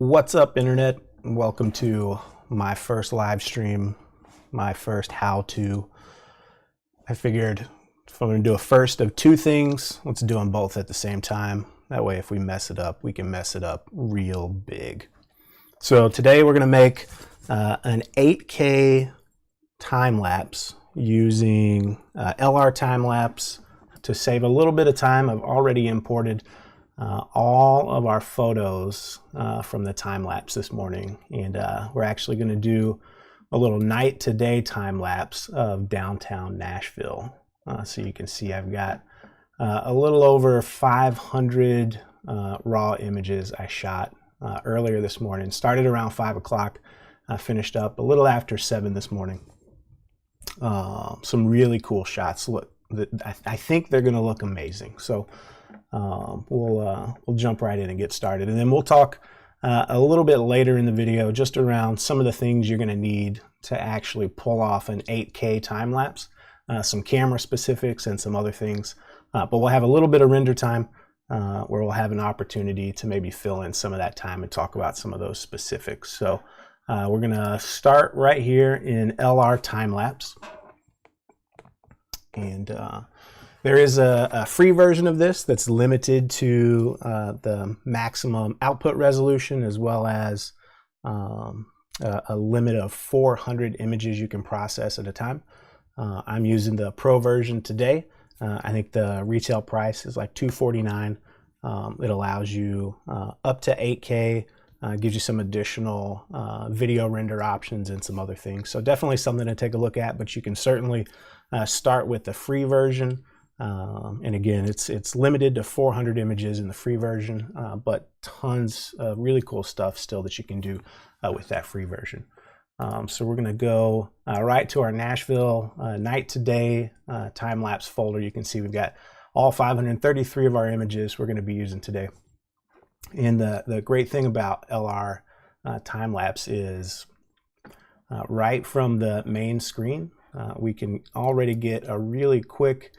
What's up, internet? Welcome to my first live stream, my first how-to. I figured if I'm going to do a first of two things, let's do them both at the same time. That way, if we mess it up, we can mess it up real big. So today we're going to make an 8K time lapse using LR Timelapse. To save a little bit of time, I've already imported all of our photos from the time lapse this morning, and we're actually going to do a little night to day time lapse of downtown Nashville. So you can see I've got a little over 500 raw images I shot earlier this morning. Started around 5 o'clock, finished up a little after 7 this morning. Some really cool shots. Look, I think they're going to look amazing. So we'll jump right in and get started, and then we'll talk a little bit later in the video, just around some of the things you're going to need to actually pull off an 8K time lapse, some camera specifics and some other things. But we'll have a little bit of render time where we'll have an opportunity to maybe fill in some of that time and talk about some of those specifics. So we're going to start right here in LR Timelapse. And there is a free version of this that's limited to the maximum output resolution, as well as a limit of 400 images you can process at a time. I'm using the Pro version today. I think the retail price is like $249. It allows you up to 8K, gives you some additional video render options and some other things. So definitely something to take a look at, but you can certainly start with the free version. And again, it's limited to 400 images in the free version, but tons of really cool stuff still that you can do with that free version. So we're going to go right to our Nashville night to day time lapse folder. You can see we've got all 533 of our images we're going to be using today. And the great thing about LR time lapse is right from the main screen, we can already get a really quick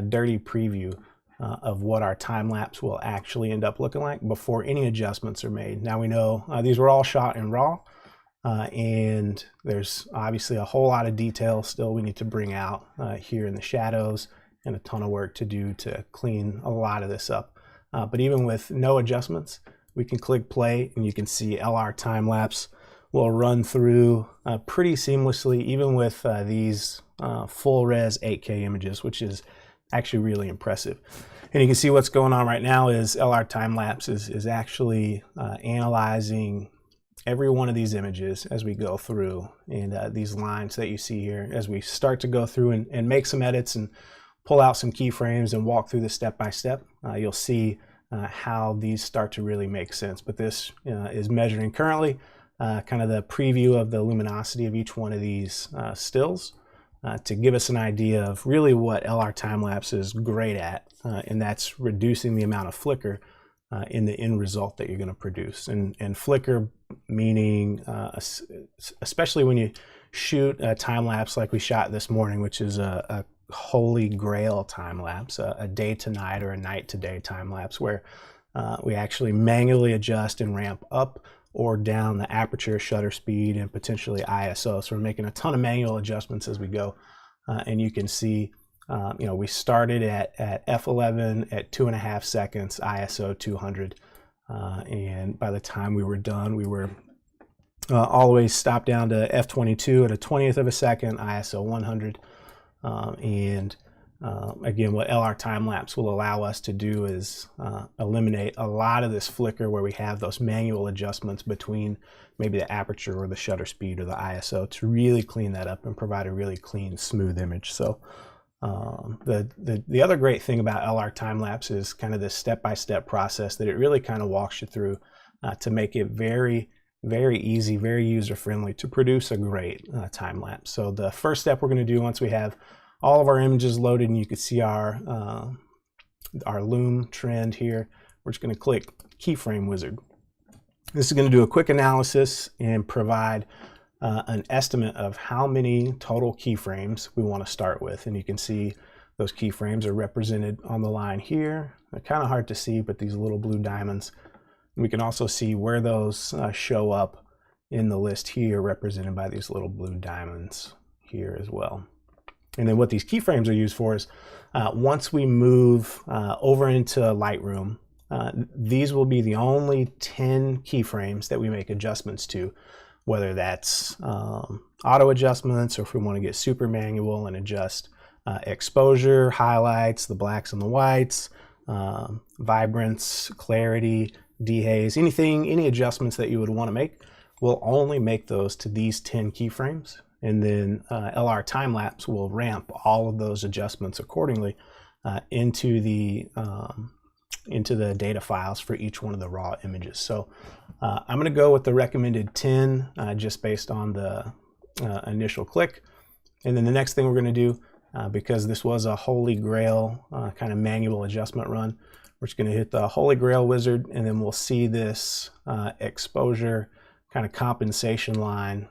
dirty preview of what our time lapse will actually end up looking like before any adjustments are made. Now we know these were all shot in RAW, and there's obviously a whole lot of detail still we need to bring out here in the shadows, and a ton of work to do to clean a lot of this up. But even with no adjustments, we can click play and you can see LR time lapse will run through pretty seamlessly, even with these full res 8K images, which is actually really impressive. And you can see what's going on right now is LR Timelapse is actually analyzing every one of these images as we go through, and these lines that you see here, as we start to go through and make some edits and pull out some keyframes and walk through this step by step, you'll see how these start to really make sense. But this is measuring currently kind of the preview of the luminosity of each one of these stills, to give us an idea of really what LR Timelapse is great at, and that's reducing the amount of flicker in the end result that you're going to produce. And flicker meaning, especially when you shoot a time lapse like we shot this morning, which is a holy grail time lapse, a day to night or a night to day time lapse, where we actually manually adjust and ramp up or down the aperture, shutter speed, and potentially ISO. So we're making a ton of manual adjustments as we go. And you can see, we started at f11 at 2.5 seconds, ISO 200. And by the time we were done, we were all the way stopped down to f22 at a 20th of a second, ISO 100. Again, what LR Timelapse will allow us to do is eliminate a lot of this flicker where we have those manual adjustments between maybe the aperture or the shutter speed or the ISO, to really clean that up and provide a really clean, smooth image. So the other great thing about LR Timelapse is kind of this step-by-step process that it really kind of walks you through to make it very, very easy, very user-friendly to produce a great time lapse. So the first step we're going to do, once we have all of our images loaded and you can see our loom trend here, we're just going to click Keyframe Wizard. This is going to do a quick analysis and provide an estimate of how many total keyframes we want to start with. And you can see those keyframes are represented on the line here. They're kind of hard to see, but these little blue diamonds. We can also see where those show up in the list here, represented by these little blue diamonds here as well. And then what these keyframes are used for is once we move over into Lightroom, these will be the only 10 keyframes that we make adjustments to, whether that's auto adjustments, or if we want to get super manual and adjust exposure, highlights, the blacks and the whites, vibrance, clarity, dehaze, any adjustments that you would want to make, we'll only make those to these 10 keyframes. And then LR Timelapse will ramp all of those adjustments accordingly into the data files for each one of the raw images. So I'm going to go with the recommended 10 just based on the initial click. And then the next thing we're going to do, because this was a holy grail kind of manual adjustment run, We're just going to hit the Holy Grail wizard, and then we'll see this exposure kind of compensation line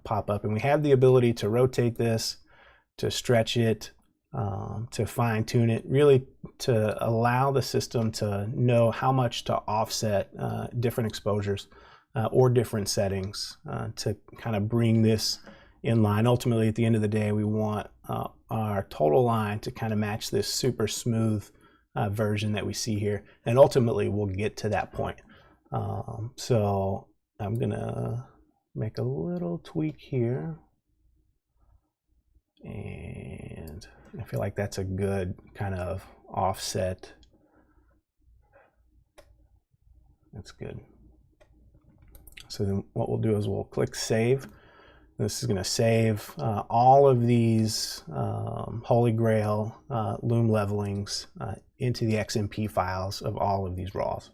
pop up. And we have the ability to rotate this, to stretch it, to fine tune it, really to allow the system to know how much to offset different exposures or different settings to kind of bring this in line. Ultimately, at the end of the day, we want our total line to kind of match this super smooth version that we see here, and ultimately we'll get to that point. So I'm gonna make a little tweak here, and I feel like that's a good kind of offset. That's good. So then what we'll do is we'll click save. This is going to save all of these Holy Grail loom levelings into the XMP files of all of these RAWs.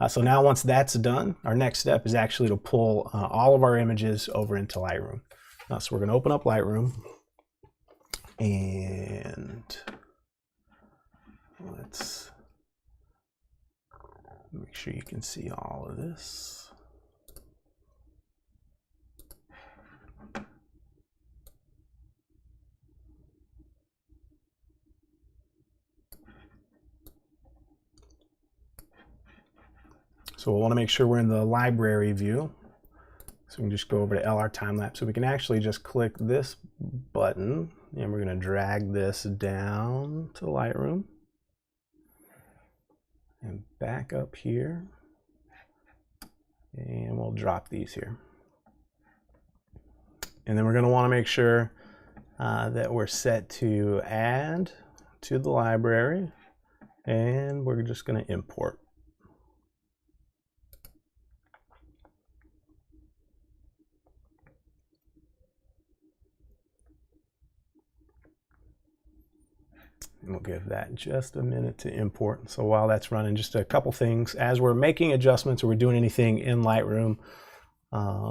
So now once that's done, our next step is actually to pull all of our images over into Lightroom. So we're going to open up Lightroom, and let's make sure you can see all of this. So we'll want to make sure we're in the library view. So we can just go over to LR Timelapse. So we can actually just click this button, and we're going to drag this down to Lightroom and back up here, and we'll drop these here. And then we're going to want to make sure that we're set to add to the library, and we're just going to import. And we'll give that just a minute to import. So while that's running, just a couple things. As we're making adjustments or we're doing anything in Lightroom,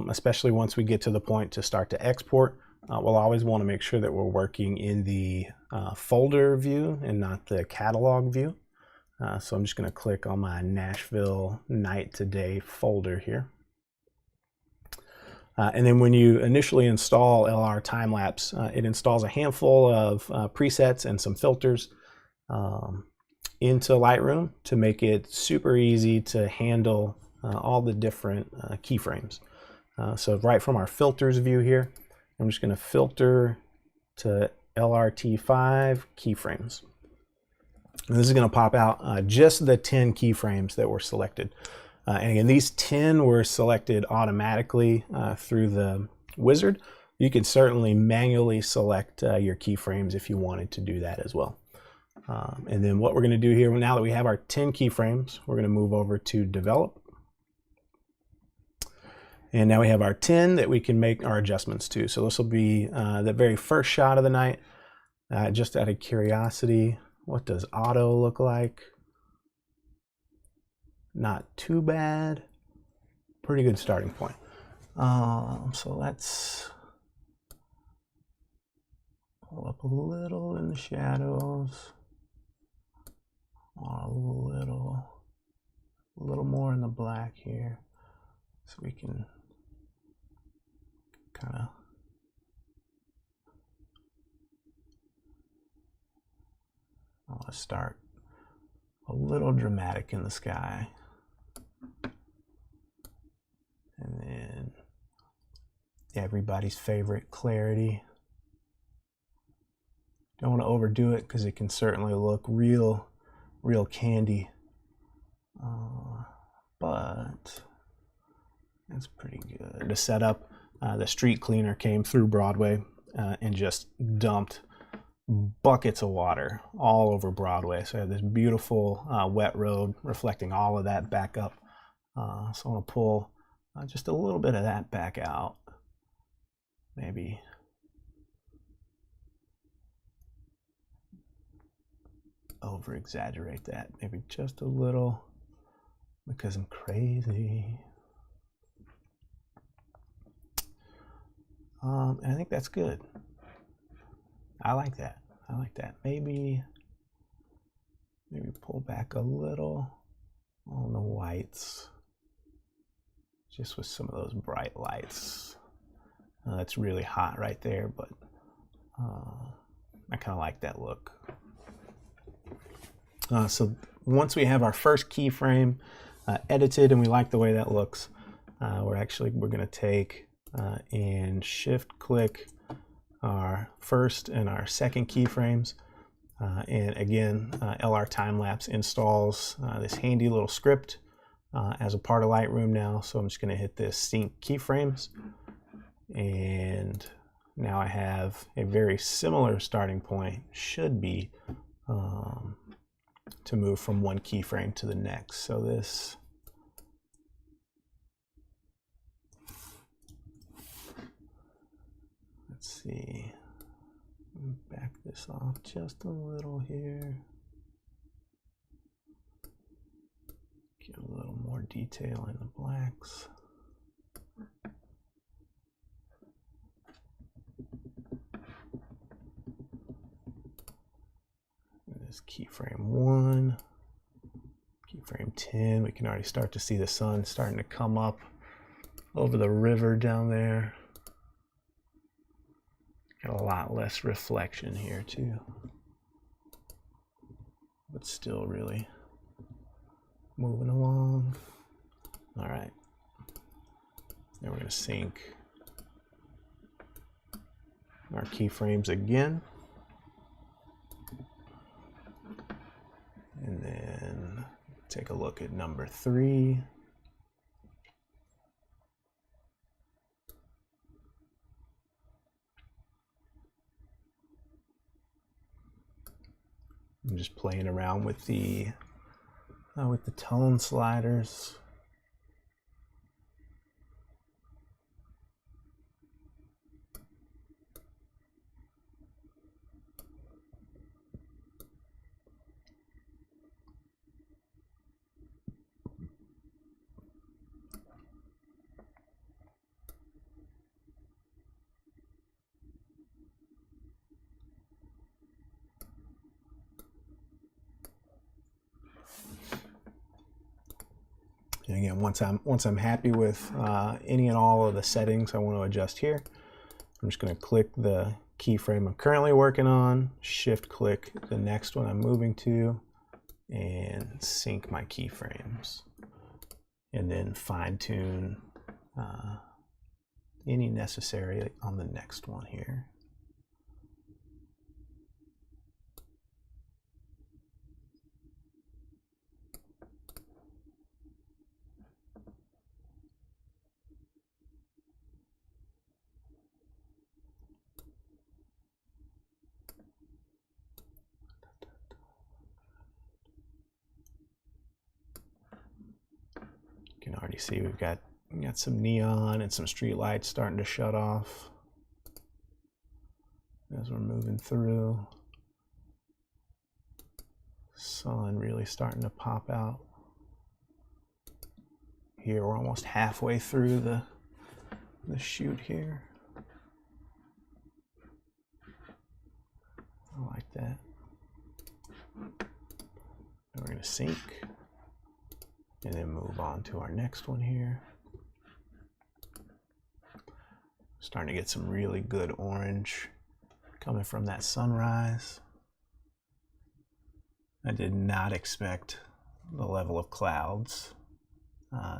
especially once we get to the point to start to export, we'll always want to make sure that we're working in the folder view and not the catalog view. So I'm just going to click on my Nashville Night Today folder here. And then when you initially install LR Timelapse, it installs a handful of presets and some filters into Lightroom to make it super easy to handle all the different keyframes. So right from our filters view here, I'm just going to filter to LRT5 keyframes. And this is going to pop out just the 10 keyframes that were selected. And again, these 10 were selected automatically through the wizard. You can certainly manually select your keyframes if you wanted to do that as well. And then what we're going to do here, now that we have our 10 keyframes, we're going to move over to develop. And now we have our 10 that we can make our adjustments to. So this will be the very first shot of the night. Just out of curiosity, what does auto look like? Not too bad. Pretty good starting point. So let's pull up a little in the shadows. A little more in the black here, so we can kind of I'll start a little dramatic in the sky. And then everybody's favorite, clarity. Don't want to overdo it because it can certainly look real candy. But that's pretty good. The setup, the street cleaner came through Broadway and just dumped buckets of water all over Broadway. So I have this beautiful wet road reflecting all of that back up. So I want to pull just a little bit of that back out. Maybe over exaggerate that, maybe just a little, because I'm crazy. And I think that's good. I like that. I like that. Maybe Maybe pull back a little on the whites, just with some of those bright lights. That's really hot right there, but I kind of like that look. So once we have our first keyframe edited and we like the way that looks, we're going to take and shift click our first and our second keyframes. And again, LR Timelapse installs this handy little script as a part of Lightroom now. So I'm just going to hit this sync keyframes. And now I have a very similar starting point, should be, to move from one keyframe to the next. So this, let's see, back this off just a little here. Get a little more detail in the blacks. This keyframe 1, keyframe 10. We can already start to see the sun starting to come up over the river down there. Got a lot less reflection here too, but still really moving along. All right, now we're going to sync our keyframes again, and then take a look at number 3. I'm just playing around with the tone sliders. And again, once I'm happy with any and all of the settings I want to adjust here, I'm just going to click the keyframe I'm currently working on, shift click the next one I'm moving to, and sync my keyframes, and then fine tune any necessary on the next one here. You can already see we've got some neon and some street lights starting to shut off as we're moving through. Sun really starting to pop out. Here we're almost halfway through the shoot here. I like that. And we're going to sync and then move on to our next one here. Starting to get some really good orange coming from that sunrise. I did not expect the level of clouds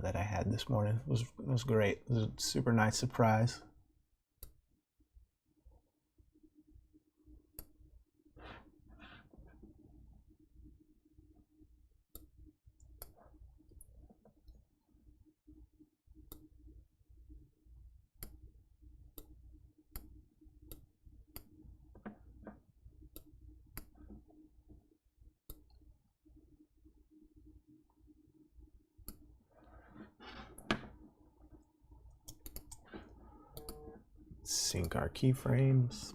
that I had this morning. It was great. It was a super nice surprise. Sync our keyframes.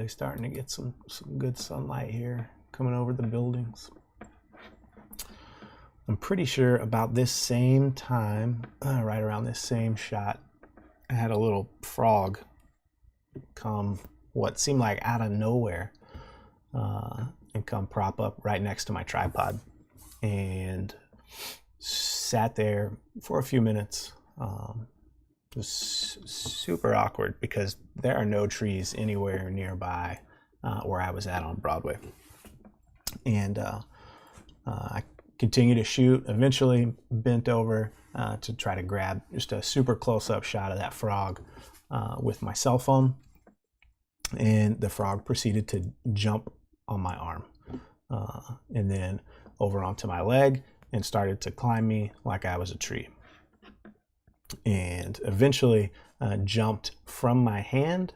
Already starting to get some good sunlight here coming over the buildings. I'm pretty sure about this same time, right around this same shot, I had a little frog come what seemed like out of nowhere and come prop up right next to my tripod and sat there for a few minutes. It was super awkward because there are no trees anywhere nearby where I was at on Broadway. And I continued to shoot, eventually bent over to try to grab just a super close-up shot of that frog with my cell phone. And the frog proceeded to jump on my arm and then over onto my leg and started to climb me like I was a tree. And eventually jumped from my hand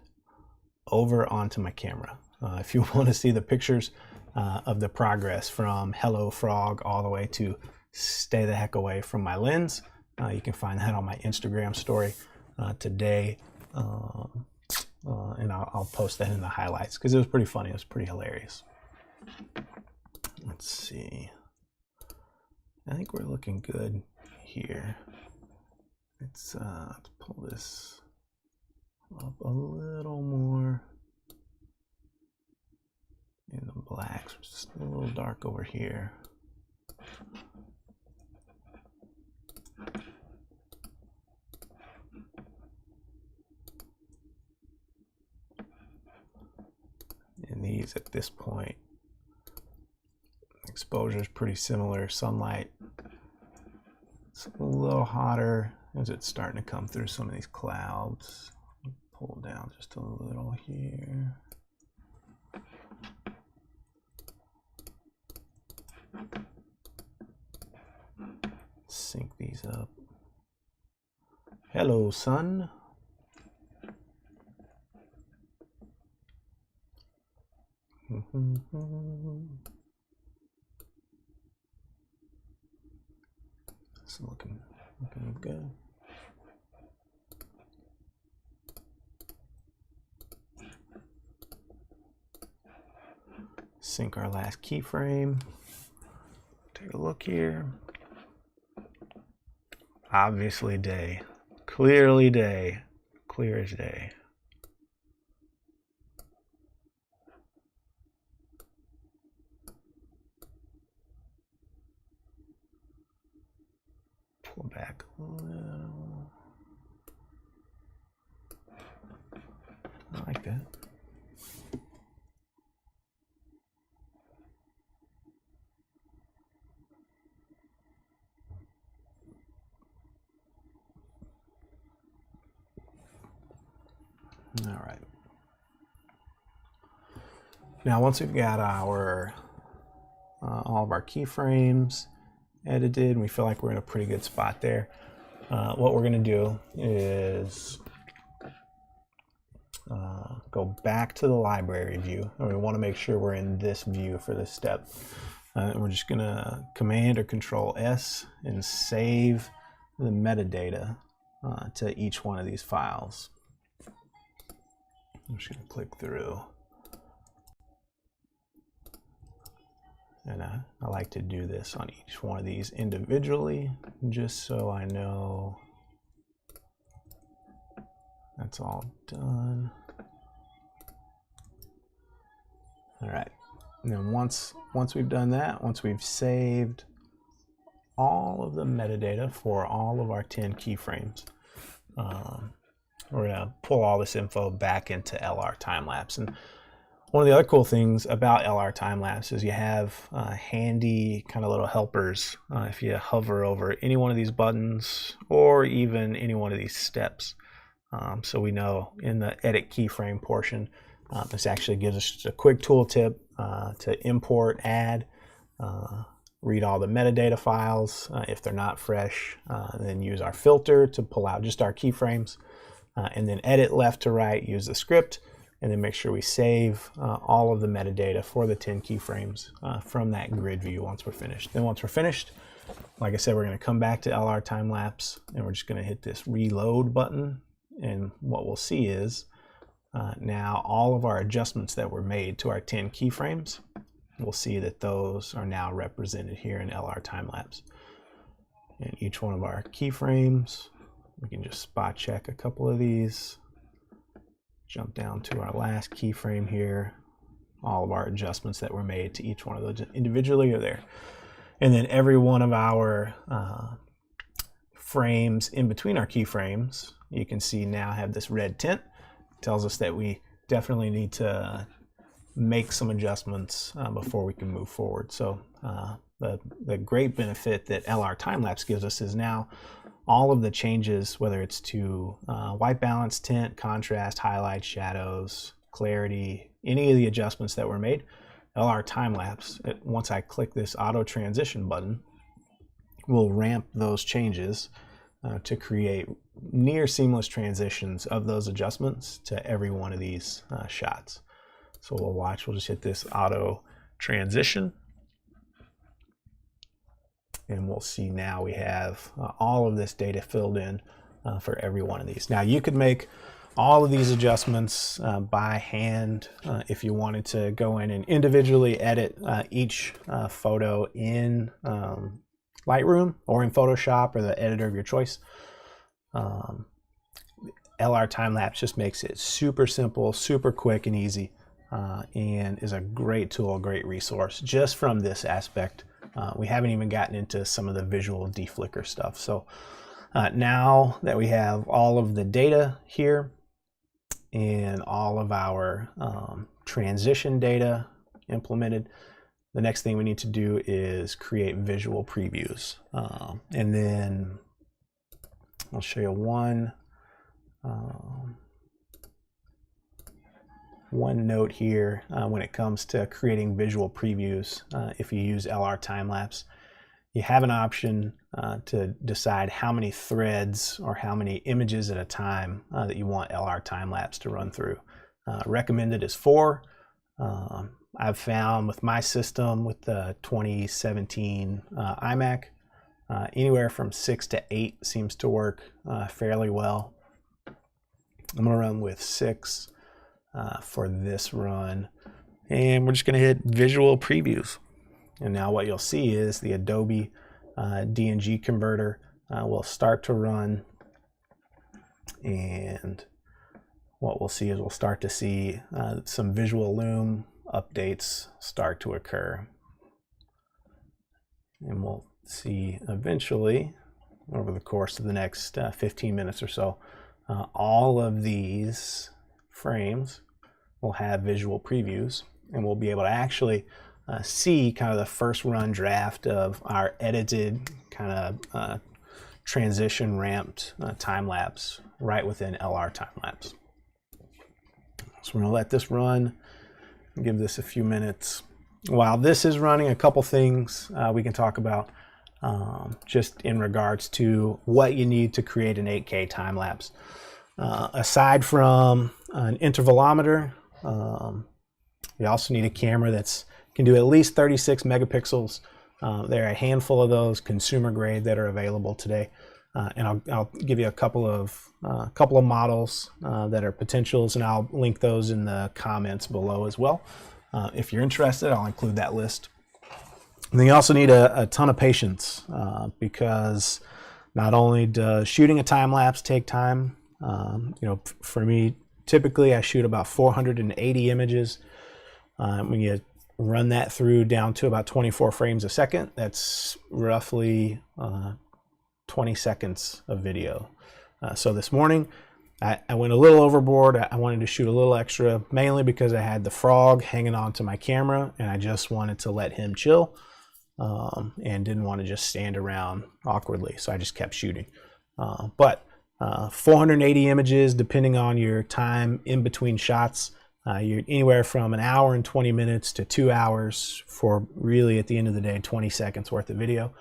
over onto my camera. If you want to see the pictures of the progress from hello frog all the way to stay the heck away from my lens, you can find that on my Instagram story today. And I'll post that in the highlights because it was pretty funny. It was pretty hilarious. Let's see. I think we're looking good here. Let's pull this up a little more in the blacks, just a little dark over here. And these at this point, exposure is pretty similar. Sunlight, it's a little hotter as it's starting to come through some of these clouds. Pull down just a little here. Sync these up. Hello, sun. It's looking good. Sync our last keyframe. Take a look here. Obviously day. Clearly day. Clear as day. Pull back a little. I like that. All right. Now, once we've got our all of our keyframes edited, and we feel like we're in a pretty good spot there, what we're going to do is go back to the library view, and we want to make sure we're in this view for this step. And we're just going to Command or Control S and save the metadata to each one of these files. I'm just going to click through. And I like to do this on each one of these individually, just so I know that's all done. All right. And then once we've done that, once we've saved all of the metadata for all of our 10 keyframes, we're going to pull all this info back into LR Timelapse. And one of the other cool things about LR Timelapse is you have handy kind of little helpers if you hover over any one of these buttons or even any one of these steps. So we know in the edit keyframe portion, this actually gives us just a quick tooltip to import, add, read all the metadata files if they're not fresh, and then use our filter to pull out just our keyframes, and then edit left to right, use the script, and then make sure we save all of the metadata for the 10 keyframes from that grid view once we're finished. Then once we're finished, like I said, we're going to come back to LR Timelapse, and we're just going to hit this reload button, and what we'll see is now all of our adjustments that were made to our 10 keyframes, we'll see that those are now represented here in LR Timelapse. And each one of our keyframes, we can just spot check a couple of these, jump down to our last keyframe here. All of our adjustments that were made to each one of those individually are there. And then every one of our frames in between our keyframes, you can see now have this red tint. It tells us that we definitely need to make some adjustments before we can move forward. So the great benefit that LR Timelapse gives us is now all of the changes, whether it's to white balance, tint, contrast, highlights, shadows, clarity, any of the adjustments that were made, LR Timelapse, once I click this auto transition button, will ramp those changes to create near seamless transitions of those adjustments to every one of these shots. So we'll just hit this auto transition, and we'll see now we have all of this data filled in for every one of these. Now you could make all of these adjustments by hand if you wanted to go in and individually edit each photo in Lightroom or in Photoshop or the editor of your choice. LR Timelapse just makes it super simple, super quick and easy, and is a great tool, a great resource just from this aspect. We haven't even gotten into some of the visual deflicker stuff. So now that we have all of the data here and all of our transition data implemented, the next thing we need to do is create visual previews. And then I'll show you one note here when it comes to creating visual previews. If you use LR Timelapse, you have an option to decide how many threads or how many images at a time that you want LR Timelapse to run through. Recommended is 4. I've found with my system, with the 2017 iMac, anywhere from 6 to 8 seems to work fairly well. I'm going to run with 6 for this run, and we're just going to hit visual previews. And now what you'll see is the Adobe D&G converter will start to run, and what we'll see is we'll start to see some visual loom updates start to occur. And we'll see eventually, over the course of the next 15 minutes or so, all of these frames will have visual previews, and we'll be able to actually see kind of the first run draft of our edited kind of transition ramped time lapse right within LR Timelapse. So we're going to let this run, give this a few minutes. While this is running, a couple things we can talk about just in regards to what you need to create an 8K time lapse. Aside from an intervalometer, you also need a camera that can do at least 36 megapixels. There are a handful of those consumer grade that are available today, and I'll give you a couple of models that are potentials, and I'll link those in the comments below as well. If you're interested, I'll include that list. And then you also need a ton of patience because not only does shooting a time lapse take time, for me, typically I shoot about 480 images. When you run that through down to about 24 frames a second, that's roughly 20 seconds of video. So this morning, I went a little overboard. I wanted to shoot a little extra, mainly because I had the frog hanging onto my camera, and I just wanted to let him chill and didn't want to just stand around awkwardly. So I just kept shooting. But 480 images, depending on your time in between shots, you're anywhere from an hour and 20 minutes to 2 hours for really, at the end of the day, 20 seconds worth of video,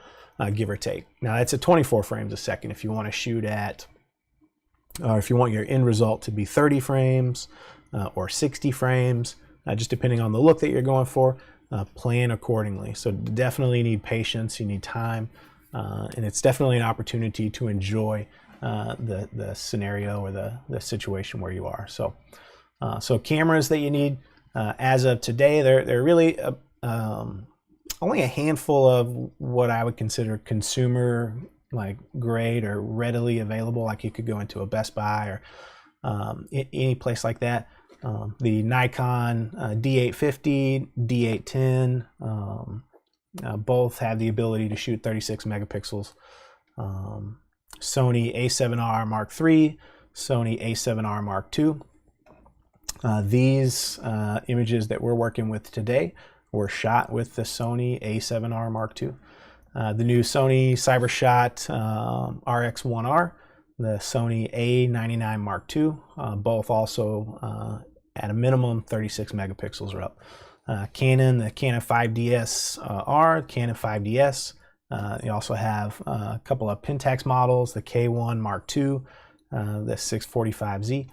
give or take. Now that's at 24 frames a second. If you want to shoot at, or if you want your end result to be 30 frames or 60 frames, just depending on the look that you're going for, plan accordingly. So definitely need patience, you need time, and it's definitely an opportunity to enjoy the scenario or the situation where you are. So So cameras that you need as of today, they're really only a handful of what I would consider consumer like grade or readily available. Like you could go into a Best Buy or any place like that. The Nikon D850, D810, both have the ability to shoot 36 megapixels. Sony A7R Mark III, Sony A7R Mark II. These images that we're working with today were shot with the Sony A7R Mark II. The new Sony CyberShot RX1R, the Sony A99 Mark II, both also at a minimum 36 megapixels or up. Canon, the Canon 5DS R, Canon 5DS. You also have a couple of Pentax models, the K-1 Mark II, the 645Z.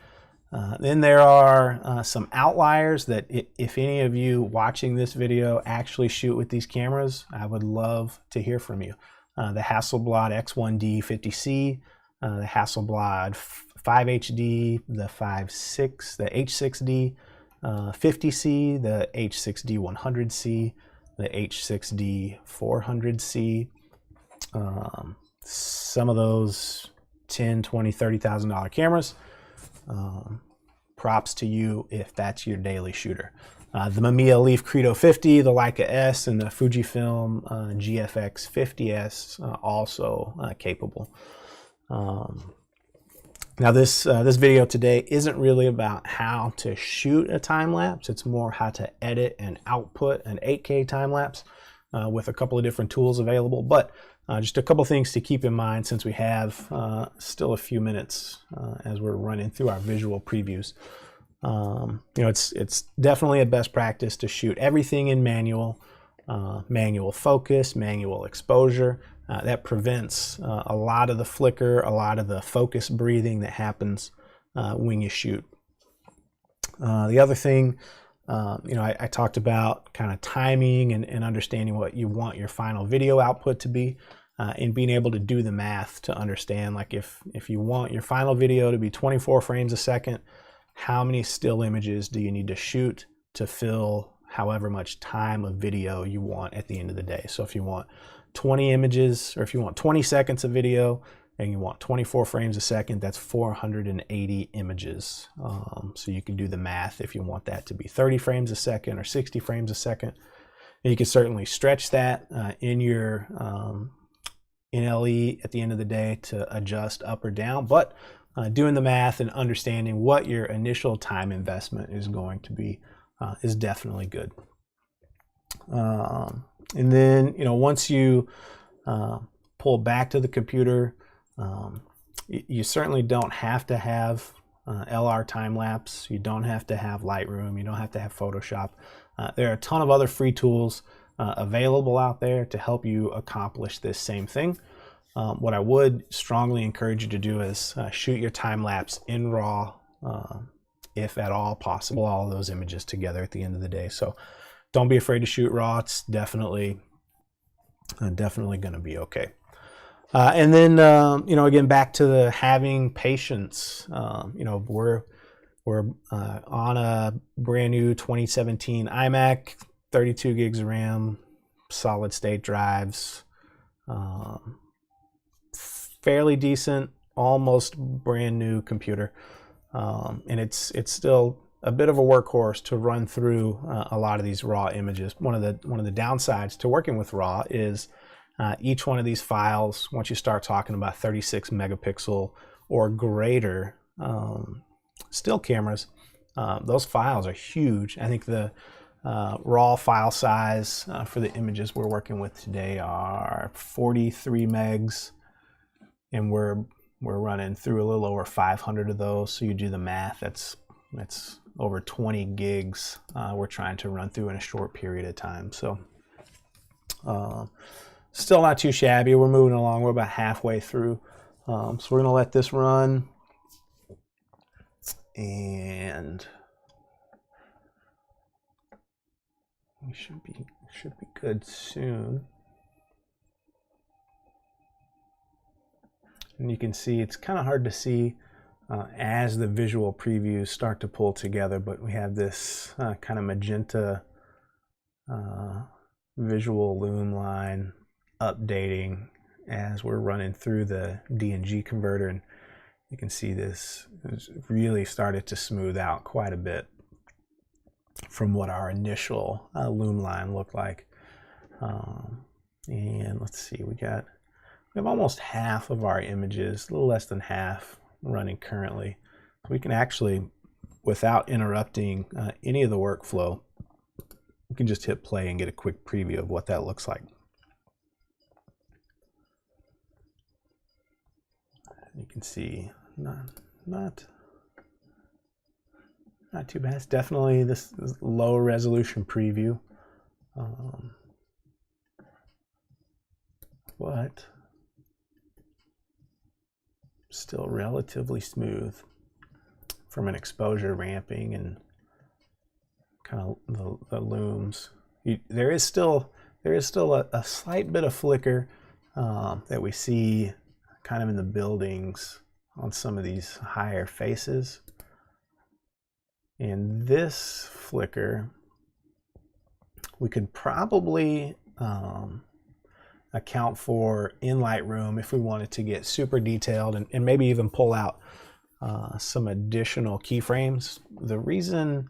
Then there are some outliers that if any of you watching this video actually shoot with these cameras, I would love to hear from you. The Hasselblad X1D-50c, the Hasselblad 5HD, the H6D-50c, the H6D-100c, the H6D-400c. Some of those $10,000, $20,000, $30,000 cameras. Props to you if that's your daily shooter. The Mamaya Leaf Credo 50, the Leica S, and the Fujifilm GFX 50s also capable. Now this video today isn't really about how to shoot a time lapse. It's more how to edit and output an 8K time lapse with a couple of different tools available. But just a couple things to keep in mind since we have still a few minutes as we're running through our visual previews. You know, it's definitely a best practice to shoot everything in manual, manual focus, manual exposure. That prevents a lot of the flicker, a lot of the focus breathing that happens when you shoot. The other thing, you know, I talked about kind of timing and understanding what you want your final video output to be, and being able to do the math to understand, like if you want your final video to be 24 frames a second, how many still images do you need to shoot to fill however much time of video you want at the end of the day. So if you want 20 images, or if you want 20 seconds of video and you want 24 frames a second, that's 480 images. So you can do the math if you want that to be 30 frames a second or 60 frames a second. And you can certainly stretch that in your NLE at the end of the day to adjust up or down, but doing the math and understanding what your initial time investment is going to be is definitely good. And then, you know, once you pull back to the computer, you certainly don't have to have LR Timelapse. You don't have to have Lightroom. You don't have to have Photoshop. There are a ton of other free tools available out there to help you accomplish this same thing. What I would strongly encourage you to do is shoot your time lapse in RAW, if at all possible, all of those images together at the end of the day. So don't be afraid to shoot RAW. It's definitely going to be okay. And then, you know, again, back to the having patience. You know, we're on a brand new 2017 iMac, 32 gigs of RAM, solid state drives, fairly decent, almost brand new computer. And it's still a bit of a workhorse to run through a lot of these RAW images. One of the downsides to working with RAW is each one of these files, once you start talking about 36 megapixel or greater still cameras, those files are huge. I think the raw file size for the images we're working with today are 43 megs, and we're running through a little over 500 of those. So you do the math, that's over 20 gigs we're trying to run through in a short period of time. So still not too shabby. We're moving along. We're about halfway through. So we're gonna let this run, and we should be good soon. And you can see it's kind of hard to see as the visual previews start to pull together, but we have this kind of magenta visual loom line updating as we're running through the D&G converter, and you can see this has really started to smooth out quite a bit from what our initial loom line looked like. And let's see, we have almost half of our images, a little less than half, running currently. We can actually, without interrupting any of the workflow, we can just hit play and get a quick preview of what that looks like. You can see not too bad. It's definitely this low resolution preview, but still relatively smooth from an exposure ramping and kind of the looms. There is still a slight bit of flicker that we see kind of in the buildings on some of these higher faces. And this flicker, we could probably account for in Lightroom if we wanted to get super detailed and maybe even pull out some additional keyframes. The reason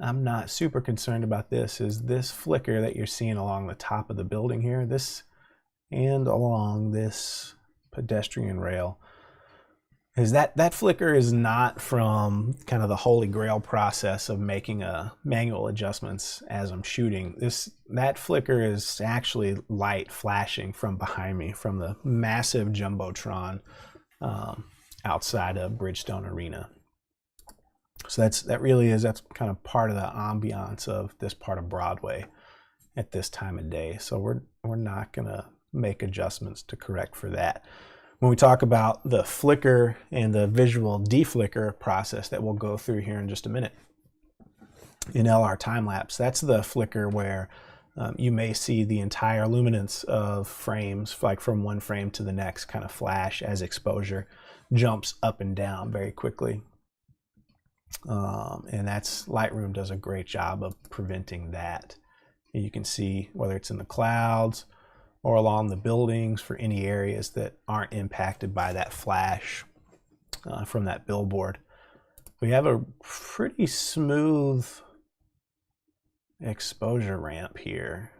I'm not super concerned about this is this flicker that you're seeing along the top of the building here, this and along this pedestrian rail, is that flicker is not from kind of the holy grail process of making manual adjustments as I'm shooting. That flicker is actually light flashing from behind me from the massive jumbotron outside of Bridgestone Arena. So that's kind of part of the ambiance of this part of Broadway at this time of day. So we're not gonna make adjustments to correct for that. When we talk about the flicker and the visual deflicker process that we'll go through here in just a minute, in LR Timelapse, that's the flicker where you may see the entire luminance of frames, like from one frame to the next, kind of flash as exposure jumps up and down very quickly. And Lightroom does a great job of preventing that. And you can see whether it's in the clouds or along the buildings for any areas that aren't impacted by that flash from that billboard. We have a pretty smooth exposure ramp here.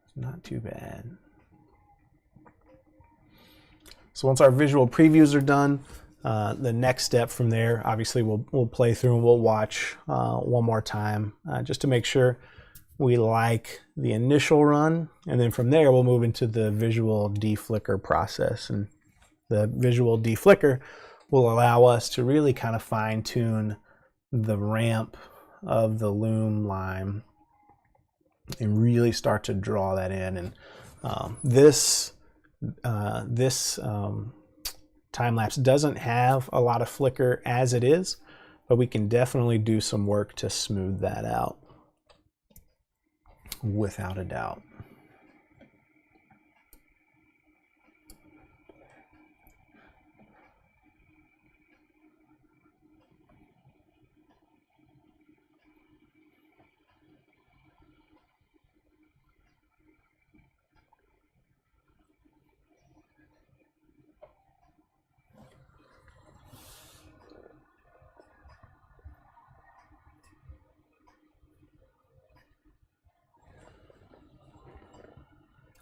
It's not too bad. So once our visual previews are done, the next step from there, obviously we'll play through and we'll watch one more time just to make sure we like the initial run, and then from there we'll move into the visual deflicker process. And the visual deflicker will allow us to really kind of fine tune the ramp of the loom line and really start to draw that in. And this time lapse doesn't have a lot of flicker as it is, but we can definitely do some work to smooth that out, without a doubt.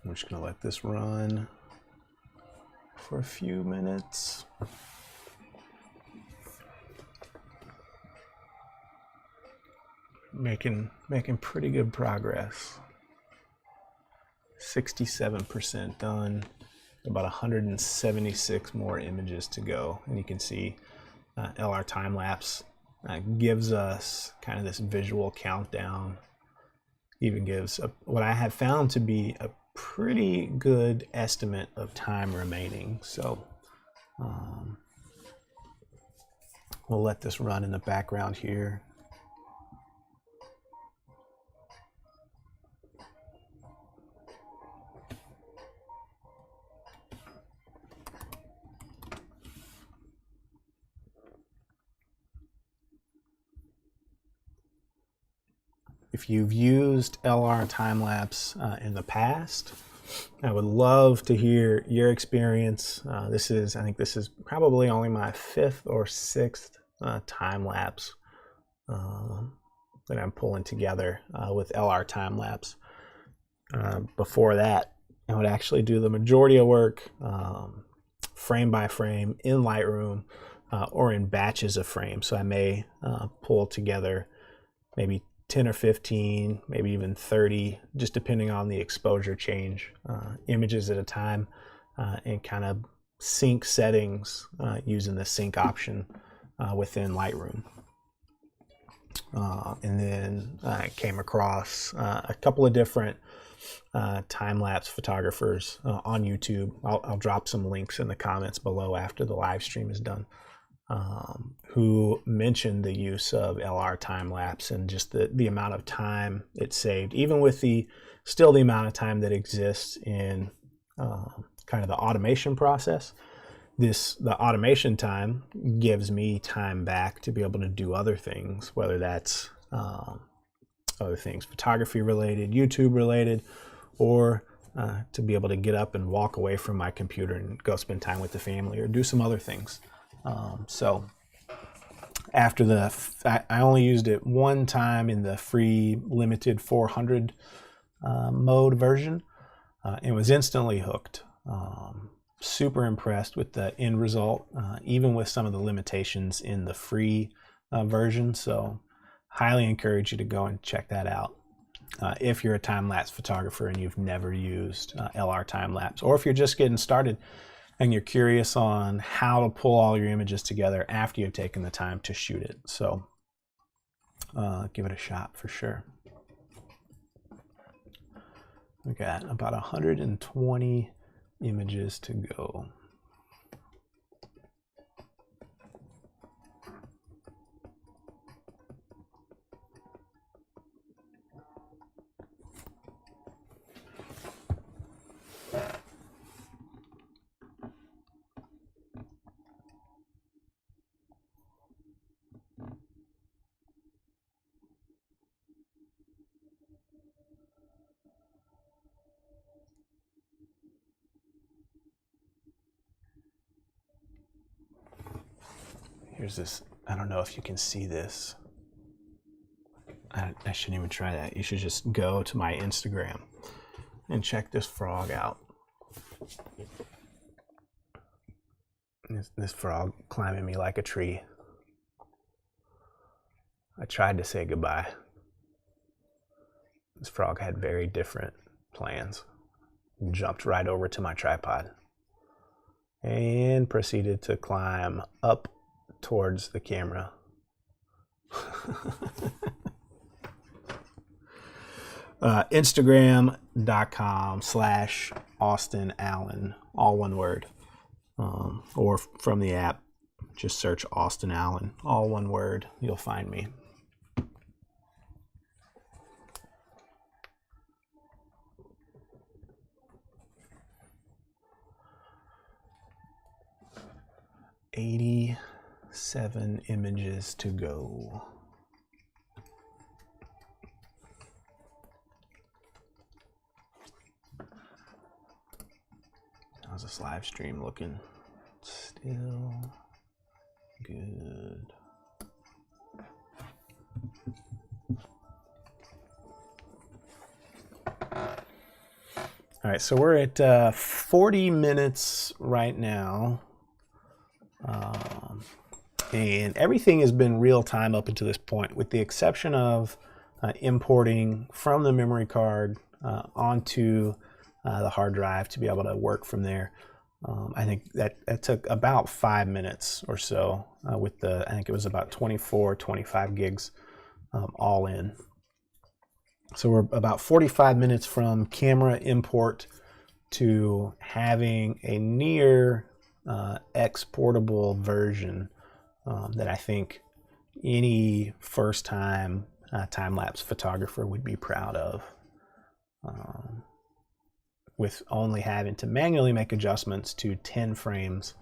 I'm just going to let this run for a few minutes. Making pretty good progress. 67% done. About 176 more images to go, and you can see LR Timelapse gives us kind of this visual countdown. Even gives what I have found to be a pretty good estimate of time remaining. So we'll let this run in the background here. if you've used LR Timelapse in the past, I would love to hear your experience. I think this is probably only my 5th or 6th time lapse that I'm pulling together with LR Timelapse. Before that, I would actually do the majority of work frame by frame in Lightroom or in batches of frames. So I may pull together maybe 10 or 15, maybe even 30, just depending on the exposure change, images at a time, and kind of sync settings using the sync option within Lightroom. And then I came across a couple of different time-lapse photographers on YouTube. I'll drop some links in the comments below after the live stream is done, who mentioned the use of LR time-lapse and just the amount of time it saved, even with still the amount of time that exists in kind of the automation process. The automation time gives me time back to be able to do other things, whether that's other things photography related, YouTube related, or to be able to get up and walk away from my computer and go spend time with the family or do some other things. So after I only used it one time in the free limited 400 mode version and was instantly hooked. Super impressed with the end result, even with some of the limitations in the free version. So highly encourage you to go and check that out if you're a time-lapse photographer and you've never used LR time-lapse, or if you're just getting started and you're curious on how to pull all your images together after you've taken the time to shoot it. So give it a shot for sure. We got about 120 images to go. Here's this, I don't know if you can see this. I shouldn't even try that. You should just go to my Instagram and check this frog out. This frog climbing me like a tree. I tried to say goodbye. This frog had very different plans. Jumped right over to my tripod and proceeded to climb up towards the camera. Instagram.com/Austin Allen, all one word, or from the app, just search Austin Allen, all one word, you'll find me. '87 images to go. How's this live stream looking? Still good. All right, so we're at 40 minutes right now. And everything has been real time up until this point, with the exception of importing from the memory card onto the hard drive to be able to work from there. I think that took about 5 minutes or so with I think it was about 24, 25 gigs all in. So we're about 45 minutes from camera import to having a near exportable version that I think any first-time time-lapse photographer would be proud of, with only having to manually make adjustments to 10 frames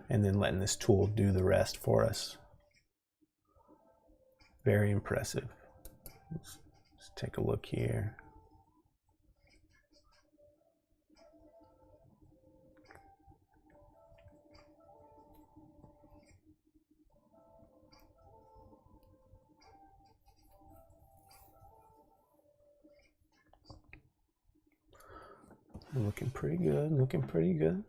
and then letting this tool do the rest for us. Very impressive. Let's take a look here. Looking pretty good, looking pretty good.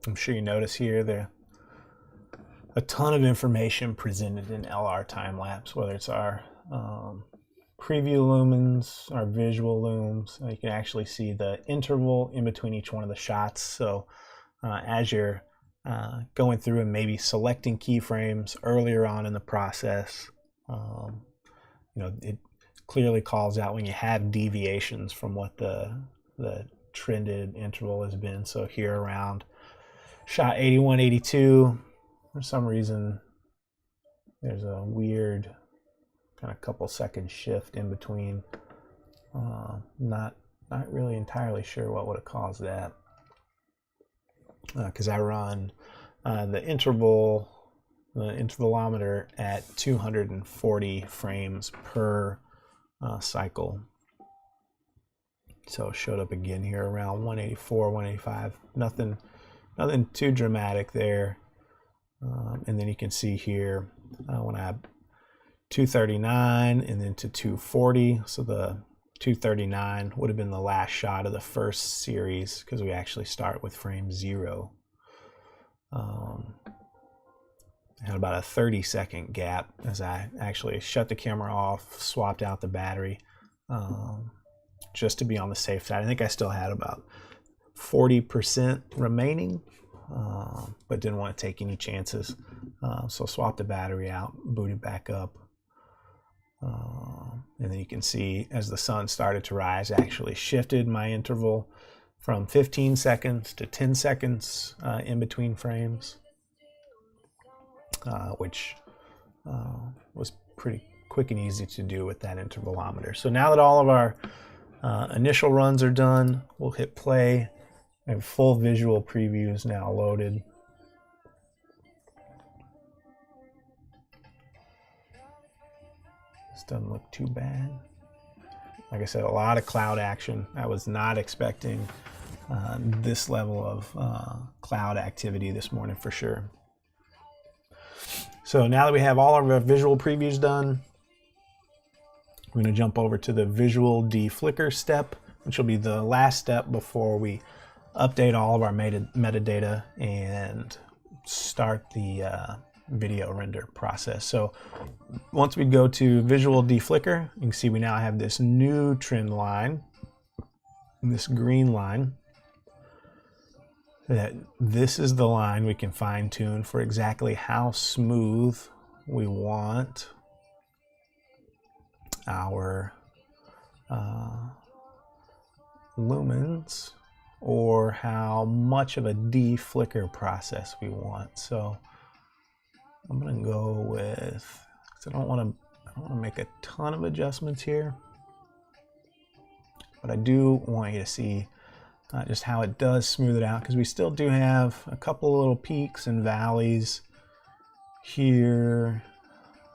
I'm sure you notice here there a ton of information presented in LR Timelapse, whether it's our preview lumens, our visual looms. You can actually see the interval in between each one of the shots. So as you're going through and maybe selecting keyframes earlier on in the process, you know, it clearly calls out when you have deviations from what the trended interval has been. So here around shot 81, 82, for some reason, there's a weird kind of couple second shift in between. Not really entirely sure what would have caused that. Because I run the intervalometer at 240 frames per cycle. So it showed up again here around 184, 185. Nothing too dramatic there. And then you can see here when I have 239 and then to 240. So the 239 would have been the last shot of the first series because we actually start with frame 0. I had about a 30-second gap as I actually shut the camera off, swapped out the battery just to be on the safe side. I think I still had about 40% remaining, but didn't want to take any chances. So swapped the battery out, booted back up. And then you can see as the sun started to rise, I actually shifted my interval from 15 seconds to 10 seconds in between frames, which was pretty quick and easy to do with that intervalometer. So now that all of our initial runs are done, we'll hit play. I have full visual previews now loaded. This doesn't look too bad. Like I said, a lot of cloud action. I was not expecting this level of cloud activity this morning for sure. So now that we have all of our visual previews done, we're going to jump over to the visual deflicker step, which will be the last step before we update all of our metadata and start the video render process. So once we go to visual deflicker, you can see we now have this new trend line, this green line. This is the line we can fine tune for exactly how smooth we want our lumens, or how much of a deflicker process we want. So I'm gonna go with, because I don't want to make a ton of adjustments here, but I do want you to see just how it does smooth it out, because we still do have a couple of little peaks and valleys here,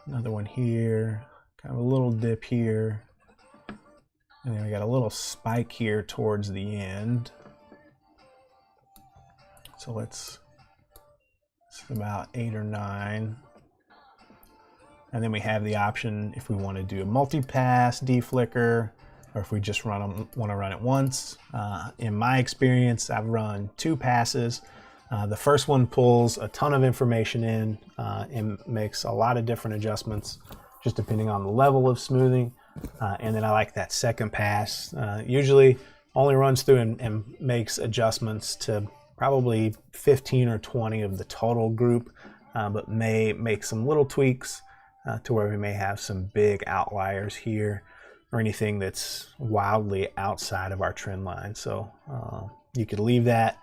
another one here, kind of a little dip here, and then we got a little spike here towards the end. So it's about 8 or 9. And then we have the option if we want to do a multi-pass deflicker, or if we just want to run it once. In my experience, I've run 2 passes. The first one pulls a ton of information in and makes a lot of different adjustments, just depending on the level of smoothing. And then I like that second pass. Usually only runs through and makes adjustments to probably 15 or 20 of the total group, but may make some little tweaks to where we may have some big outliers here or anything that's wildly outside of our trend line. So you could leave that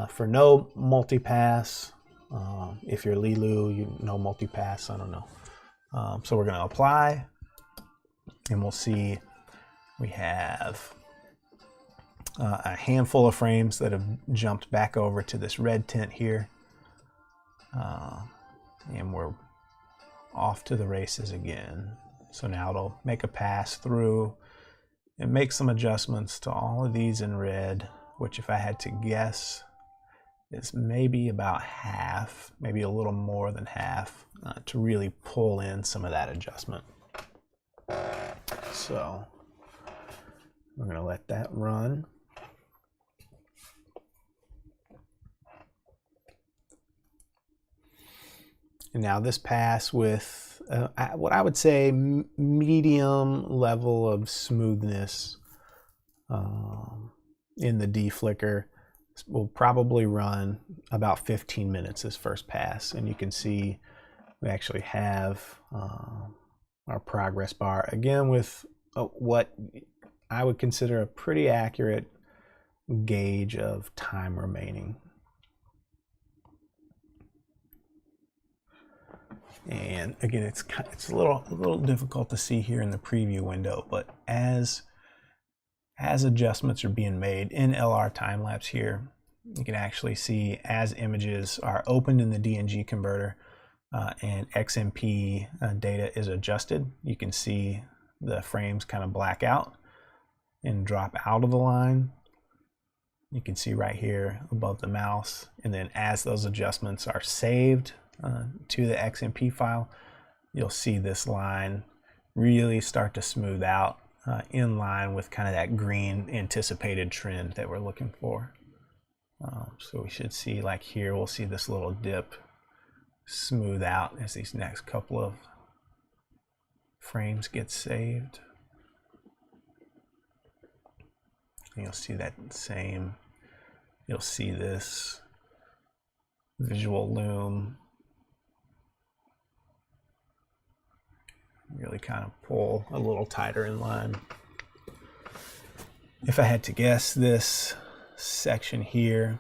for no multi-pass. If you're Lilu, no multi-pass, I don't know. So we're gonna apply, and we'll see we have a handful of frames that have jumped back over to this red tint here. And we're off to the races again. So now it'll make a pass through and make some adjustments to all of these in red, which if I had to guess is maybe about half, maybe a little more than half, to really pull in some of that adjustment. So we're gonna let that run. And now this pass with what I would say medium level of smoothness in the deflicker will probably run about 15 minutes this first pass. And you can see we actually have our progress bar again with what I would consider a pretty accurate gauge of time remaining. And again, it's a little difficult to see here in the preview window, but as adjustments are being made in LR Timelapse here, you can actually see as images are opened in the DNG converter and XMP data is adjusted, you can see the frames kind of black out and drop out of the line. You can see right here above the mouse, and then as those adjustments are saved to the XMP file, you'll see this line really start to smooth out in line with kind of that green anticipated trend that we're looking for. So we should see, like here, we'll see this little dip smooth out as these next couple of frames get saved. And you'll see that same, you'll see this visual loom really kind of pull a little tighter in line. If I had to guess, this section here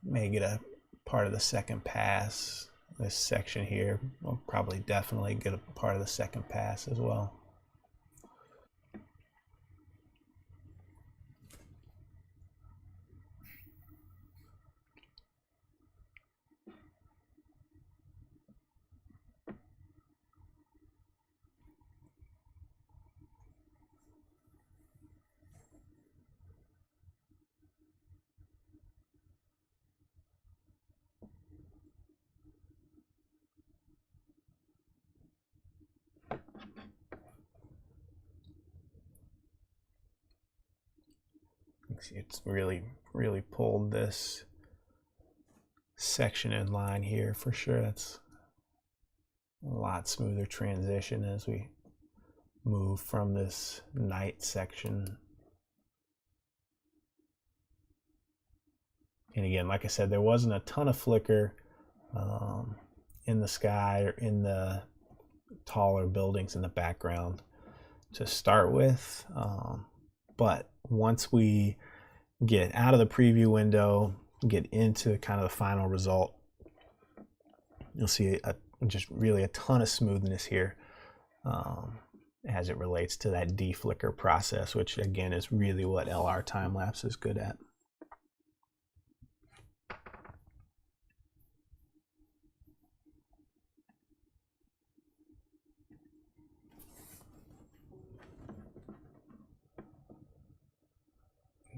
may get a part of the second pass. This section here will probably definitely get a part of the second pass as well. See, it's really pulled this section in line here for sure. That's a lot smoother transition as we move from this night section. And again, like I said, there wasn't a ton of flicker in the sky or in the taller buildings in the background to start with, but once we get out of the preview window, get into kind of the final result, you'll see just really a ton of smoothness here as it relates to that deflicker process, which again is really what LR Timelapse is good at.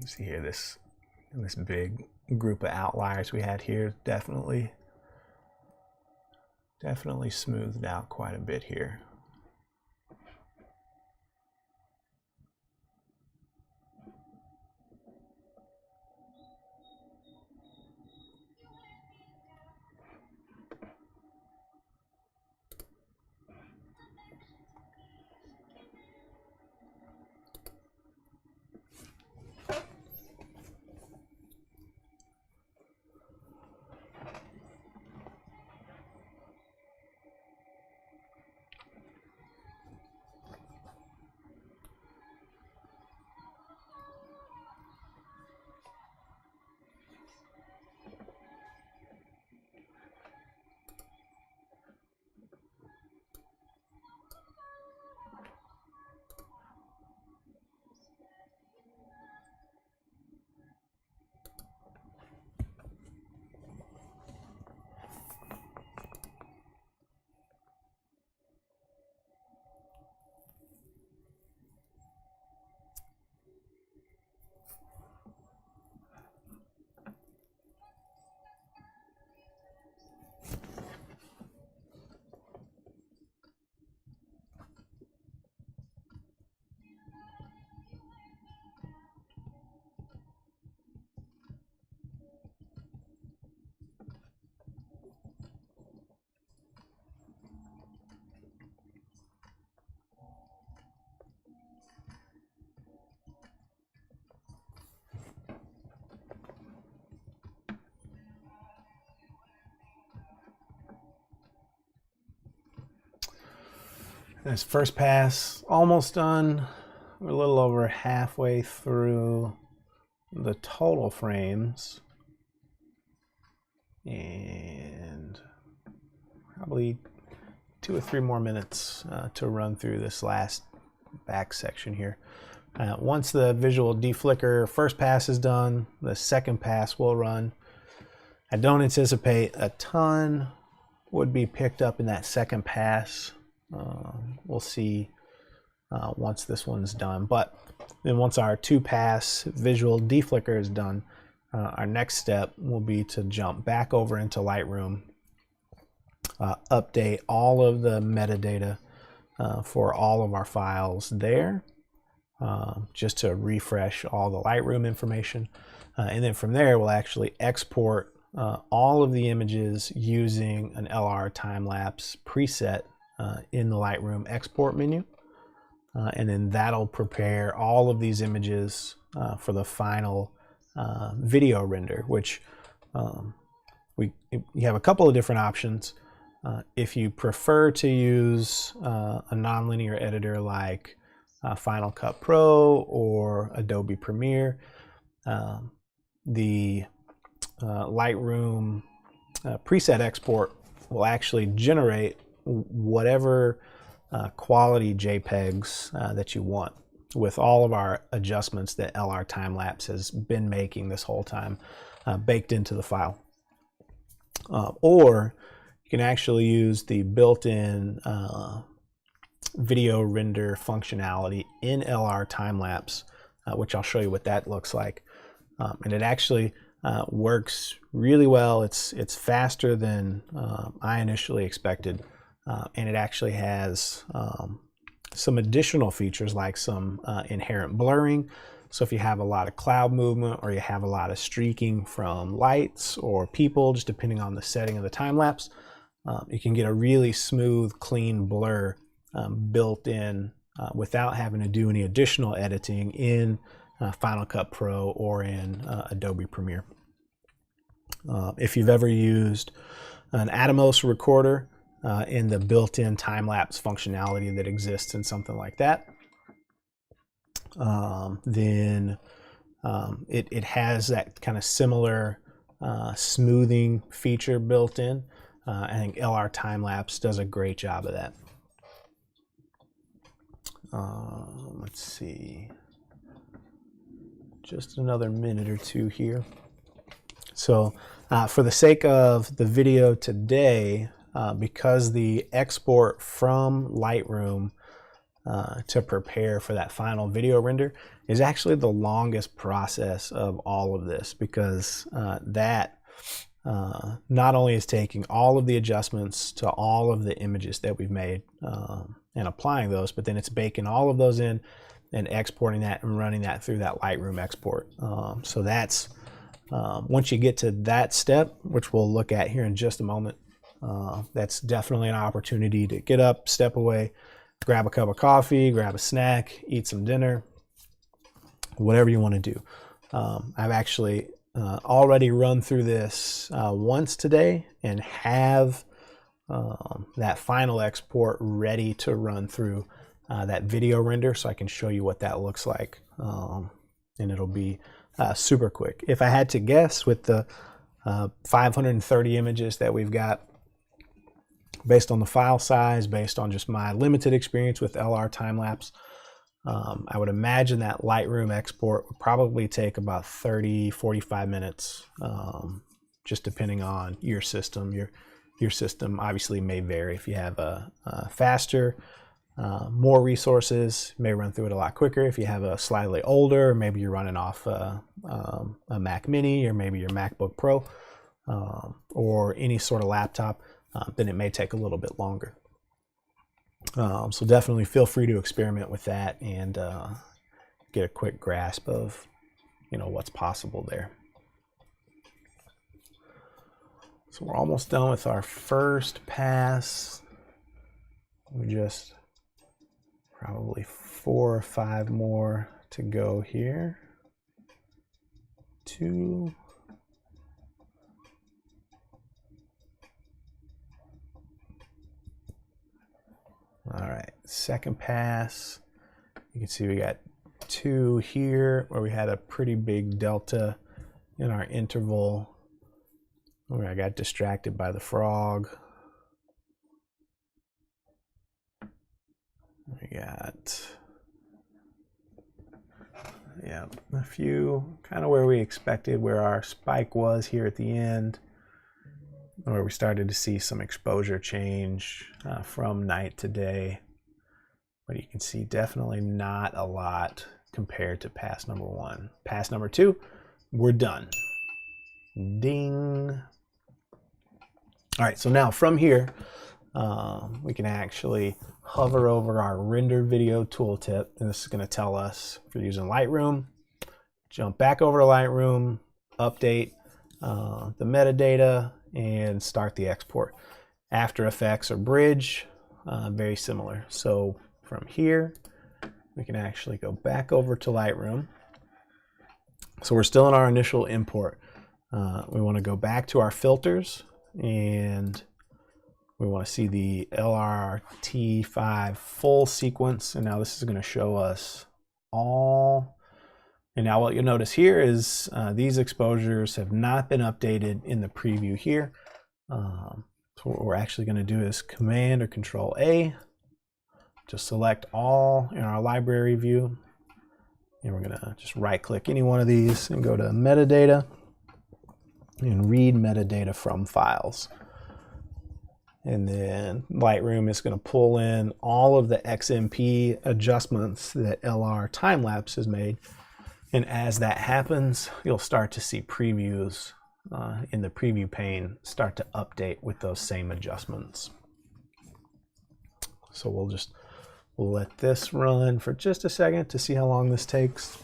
You see here this big group of outliers we had here, definitely definitely smoothed out quite a bit here. This first pass almost done. We're a little over halfway through the total frames, and probably 2 or 3 more minutes to run through this last back section here. Once the visual deflicker first pass is done, the second pass will run. I don't anticipate a ton would be picked up in that second pass. We'll see once this one's done. But then once our 2-pass visual deflicker is done, our next step will be to jump back over into Lightroom, update all of the metadata for all of our files there, just to refresh all the Lightroom information. And then from there, we'll actually export all of the images using an LR Timelapse preset in the Lightroom export menu. And then that'll prepare all of these images for the final video render, which you have a couple of different options. If you prefer to use a nonlinear editor like Final Cut Pro or Adobe Premiere, the Lightroom preset export will actually generate whatever quality JPEGs that you want, with all of our adjustments that LR Timelapse has been making this whole time baked into the file. Or you can actually use the built-in video render functionality in LR Timelapse, which I'll show you what that looks like. And it actually works really well. It's faster than I initially expected. And it actually has some additional features like some inherent blurring. So if you have a lot of cloud movement or you have a lot of streaking from lights or people, just depending on the setting of the time lapse, you can get a really smooth, clean blur built in without having to do any additional editing in Final Cut Pro or in Adobe Premiere. If you've ever used an Atomos recorder, in the built-in time-lapse functionality that exists in something like that, then it has that kind of similar smoothing feature built in. I think LR Timelapse does a great job of that. Let's see, just another minute or two here. So for the sake of the video today, because the export from Lightroom to prepare for that final video render is actually the longest process of all of this, because that not only is taking all of the adjustments to all of the images that we've made and applying those, but then it's baking all of those in and exporting that and running that through that Lightroom export. So that's, once you get to that step, which we'll look at here in just a moment, that's definitely an opportunity to get up, step away, grab a cup of coffee, grab a snack, eat some dinner, whatever you want to do. I've actually already run through this once today and have that final export ready to run through that video render, so I can show you what that looks like, and it'll be super quick. If I had to guess, with the 530 images that we've got, based on the file size, based on just my limited experience with LR Timelapse, I would imagine that Lightroom export would probably take about 30-45 minutes, just depending on your system. Your system obviously may vary. If you have a faster, more resources, may run through it a lot quicker. If you have a slightly older, maybe you're running off a Mac Mini, or maybe your MacBook Pro, or any sort of laptop, then it may take a little bit longer. So definitely feel free to experiment with that and get a quick grasp of, what's possible there. So we're almost done with our first pass. We just probably 4 or 5 more to go here. 2. All right, second pass. You can see we got 2 here, where we had a pretty big delta in our interval, where I got distracted by the frog. We got, yeah, a few kind of where we expected, where our spike was here at the end, where we started to see some exposure change from night to day. But you can see definitely not a lot compared to pass number 1. Pass number 2, we're done. Ding. All right, so now from here, we can actually hover over our render video tooltip, and this is going to tell us if you're using Lightroom, jump back over to Lightroom, update the metadata, and start the export. After Effects or Bridge, very similar. So from here, we can actually go back over to Lightroom. So we're still in our initial import. We want to go back to our filters, and we want to see the LR T5 full sequence. And now this is going to show us all. And now what you'll notice here is these exposures have not been updated in the preview here. So what we're actually going to do is Command or Control A to select all in our library view. And we're going to just right click any one of these and go to metadata and read metadata from files. And then Lightroom is going to pull in all of the XMP adjustments that LR Timelapse has made. And as that happens, you'll start to see previews in the preview pane start to update with those same adjustments. So we'll let this run for just a second to see how long this takes.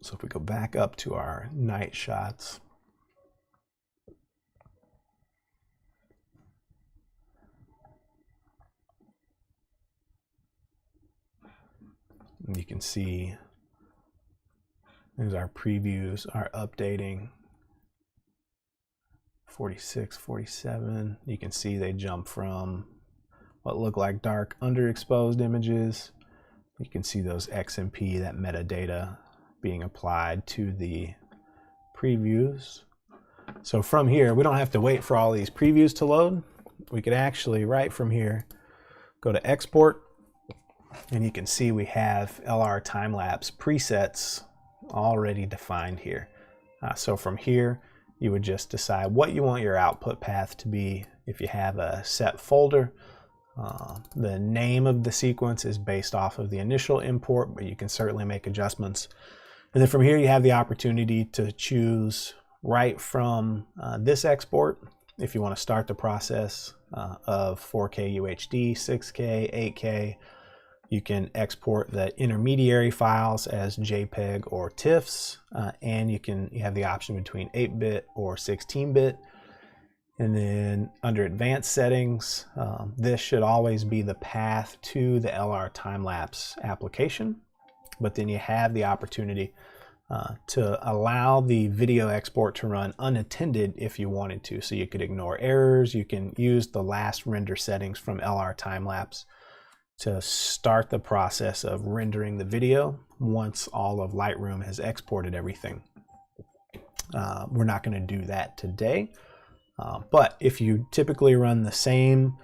So if we go back up to our night shots, you can see there's our previews are updating. 46, 47. You can see they jump from what look like dark underexposed images. You can see those XMP, that metadata, being applied to the previews. So from here, we don't have to wait for all these previews to load. We could actually, right from here, go to Export, and you can see we have LR Timelapse presets already defined here. So from here, you would just decide what you want your output path to be if you have a set folder. The name of the sequence is based off of the initial import, but you can certainly make adjustments. And then from here, you have the opportunity to choose right from this export if you want to start the process of 4K UHD, 6K, 8K. You can export the intermediary files as JPEG or TIFFs, and you have the option between 8-bit or 16-bit. And then under advanced settings, this should always be the path to the LR Timelapse application. But then you have the opportunity to allow the video export to run unattended if you wanted to. So you could ignore errors. You can use the last render settings from LR Timelapse to start the process of rendering the video once all of Lightroom has exported everything. We're not going to do that today, but if you typically run the same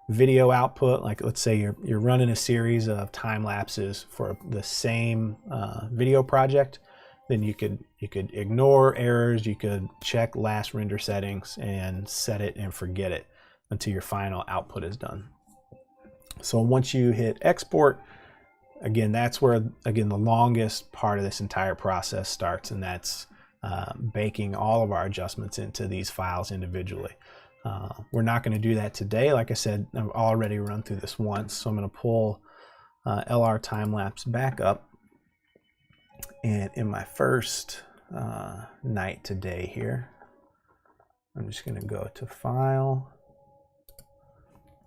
video output, like let's say you're running a series of time lapses for the same video project, then you could ignore errors, you could check last render settings and set it and forget it until your final output is done. So once you hit export, again, that's where, again, the longest part of this entire process starts, and that's baking all of our adjustments into these files individually. We're not going to do that today. Like I said, I've already run through this once, so I'm going to pull LR Timelapse back up. And in my first night today here, I'm just going to go to File,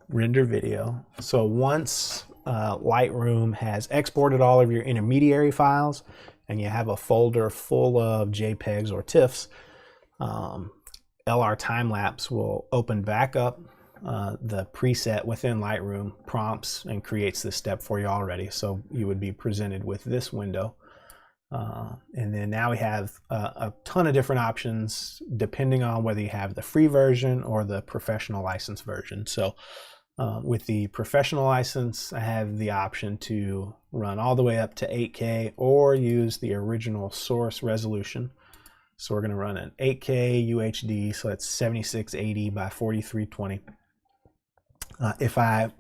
Render Video. So once Lightroom has exported all of your intermediary files and you have a folder full of JPEGs or TIFFs, LR Timelapse will open back up the preset within Lightroom, prompts and creates this step for you already. So you would be presented with this window. And then now we have a ton of different options depending on whether you have the free version or the professional license version. So with the professional license, I have the option to run all the way up to 8K or use the original source resolution. So we're going to run an 8K UHD, so that's 7680 by 4320. If I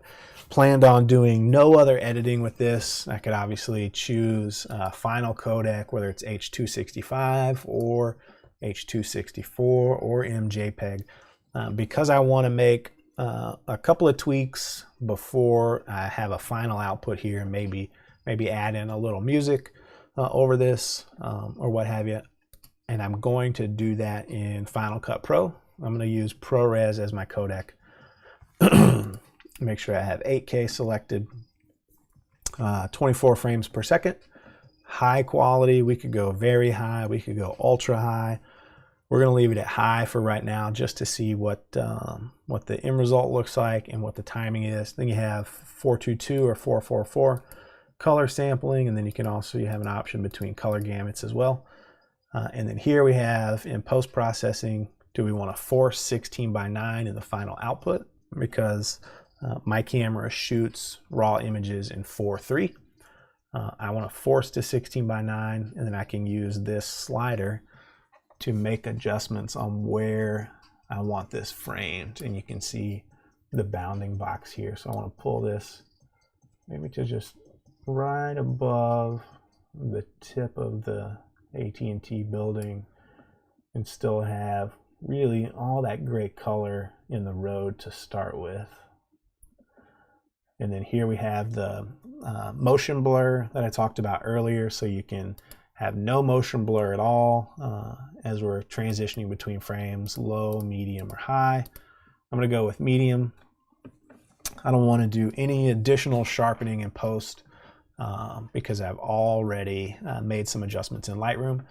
planned on doing no other editing with this, I could obviously choose final codec, whether it's H265 or H264 or MJPEG. Because I want to make a couple of tweaks before I have a final output here, maybe add in a little music over this or what have you. And I'm going to do that in Final Cut Pro. I'm going to use ProRes as my codec. Make sure I have 8K selected, 24 frames per second, high quality. We could go very high, we could go ultra high. We're going to leave it at high for right now just to see what the end result looks like and what the timing is. Then you have 422 or 444 color sampling, and then you have an option between color gamuts as well. And then here we have in post-processing, do we want to force 16:9 in the final output? Because my camera shoots raw images in 4:3. I want to force to 16:9, and then I can use this slider to make adjustments on where I want this framed. And you can see the bounding box here. So I want to pull this maybe to just right above the tip of the AT&T building and still have really all that great color in the road to start with. And then here we have the motion blur that I talked about earlier, so you can have no motion blur at all as we're transitioning between frames, low, medium, or high. I'm going to go with medium. I don't want to do any additional sharpening in post because I've already made some adjustments in Lightroom.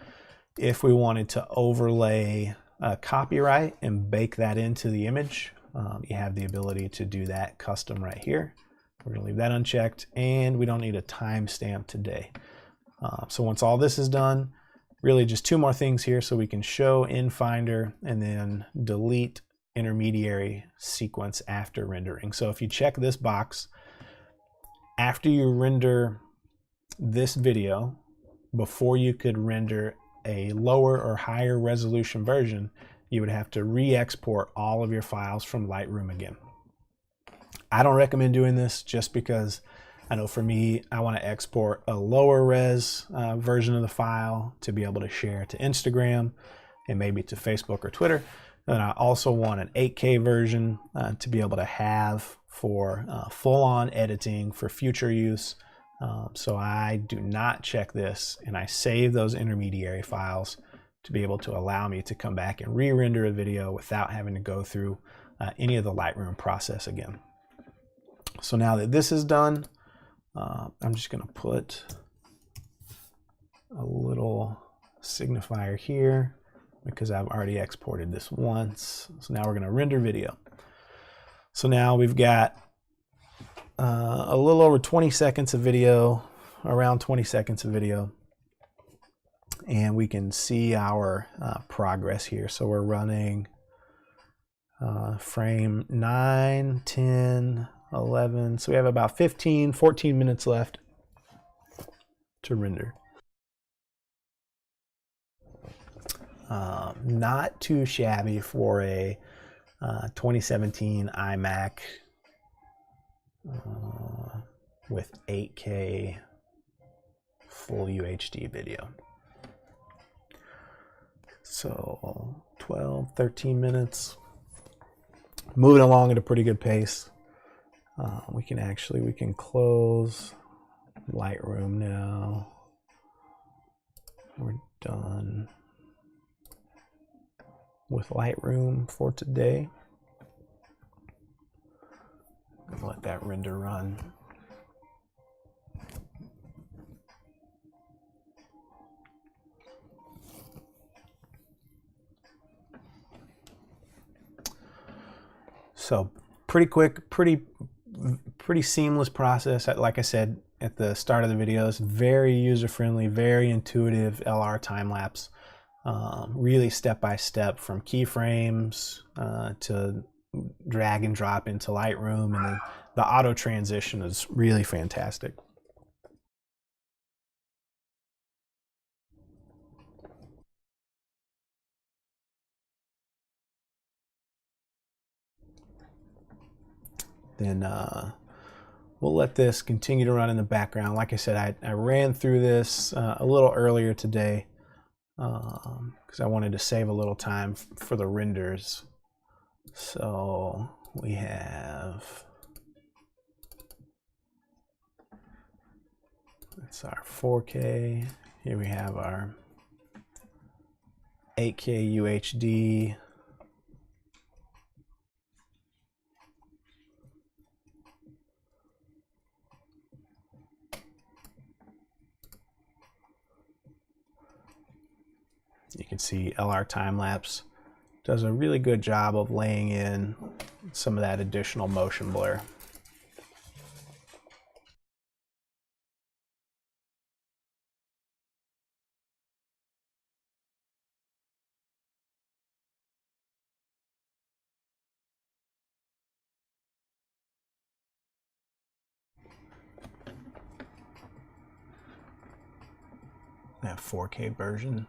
If we wanted to overlay copyright and bake that into the image, you have the ability to do that custom right here. We're going to leave that unchecked, and we don't need a timestamp today. So once all this is done, really just two more things here, so we can show in Finder and then delete intermediary sequence after rendering. So if you check this box, after you render this video, before you could render a lower or higher resolution version, you would have to re-export all of your files from Lightroom again. I don't recommend doing this just because I know for me, I want to export a lower res version of the file to be able to share to Instagram and maybe to Facebook or Twitter. And I also want an 8K version to be able to have for full-on editing for future use. So I do not check this, and I save those intermediary files to be able to allow me to come back and re-render a video without having to go through any of the Lightroom process again. So now that this is done, I'm just going to put a little signifier here because I've already exported this once. So now we're going to render video. So now we've got a little over 20 seconds of video, around 20 seconds of video, and we can see our progress here. So we're running frame 9, 10, 11, so we have about 14 minutes left to render. Not too shabby for a 2017 iMac with 8K full UHD video. So 12, 13 minutes. Moving along at a pretty good pace. We can close Lightroom now. We're done with Lightroom for today. Let that render run. So pretty quick, pretty seamless process. Like I said at the start of the videos, very user-friendly, very intuitive LR time lapse. Really step-by-step from keyframes to drag and drop into Lightroom, and the auto transition is really fantastic. Then we'll let this continue to run in the background. Like I said, I ran through this a little earlier today because I wanted to save a little time for the renders. So we have, that's our 4K. Here we have our 8K UHD. You can see LR Timelapse does a really good job of laying in some of that additional motion blur. That 4K version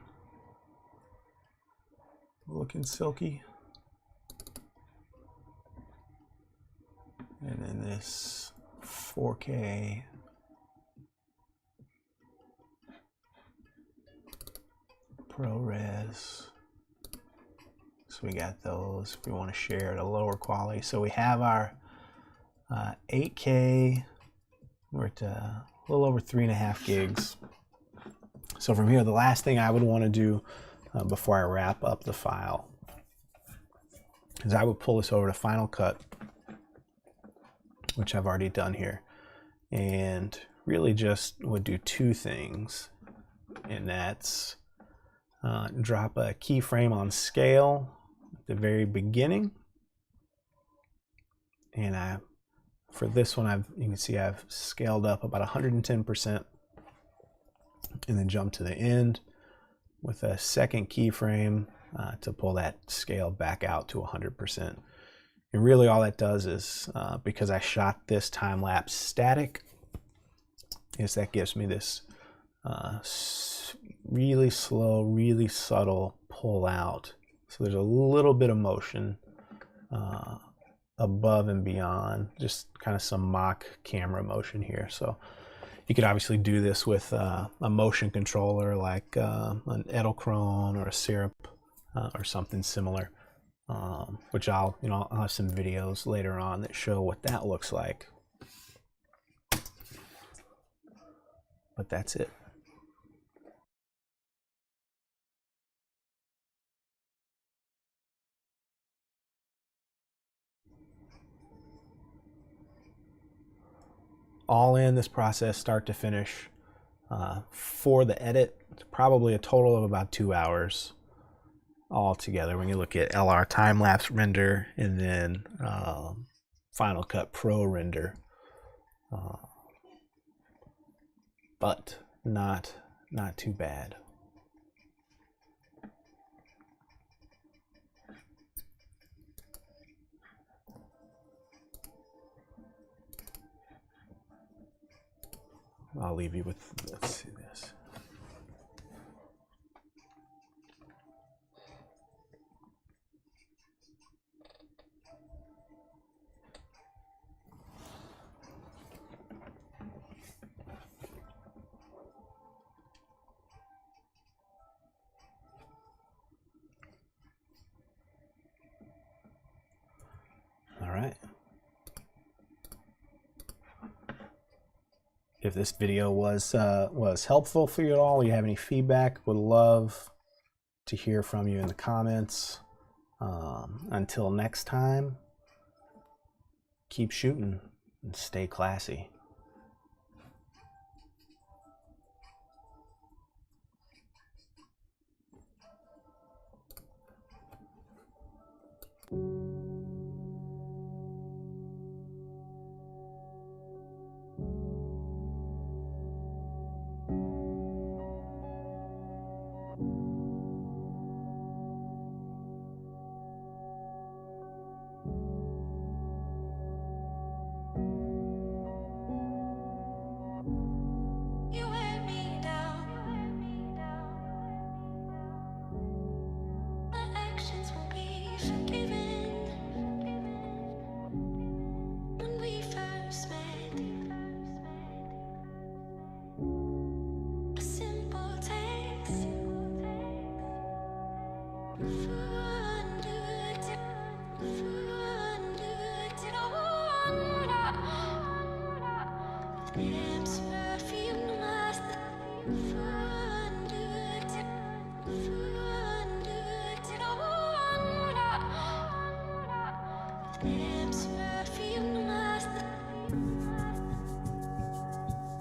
looking silky. And then this 4K ProRes. So we got those if we want to share at a lower quality. So we have our 8K. We're at a little over 3.5 gigs. So from here, the last thing I would want to do before I wrap up the file is I would pull this over to Final Cut, which I've already done here, and really just would do two things, and that's drop a keyframe on scale at the very beginning, and for this one you can see I've scaled up about 110%, and then jump to the end with a second keyframe to pull that scale back out to 100%. And really all that does is, because I shot this time lapse static, is that gives me this really slow, really subtle pull out So there's a little bit of motion above and beyond, just kind of some mock camera motion here. So you could obviously do this with a motion controller like an Edelkrone or a Syrup or something similar, which I'll have some videos later on that show what that looks like. But that's it. All in, this process start to finish for the edit, it's probably a total of about 2 hours all together when you look at LR Timelapse render and then Final Cut Pro render, but not too bad. I'll leave you with, let's see this. All right. If this video was helpful for you at all, you have any feedback, would love to hear from you in the comments. Until next time, keep shooting and stay classy. Lamps, perfume, master.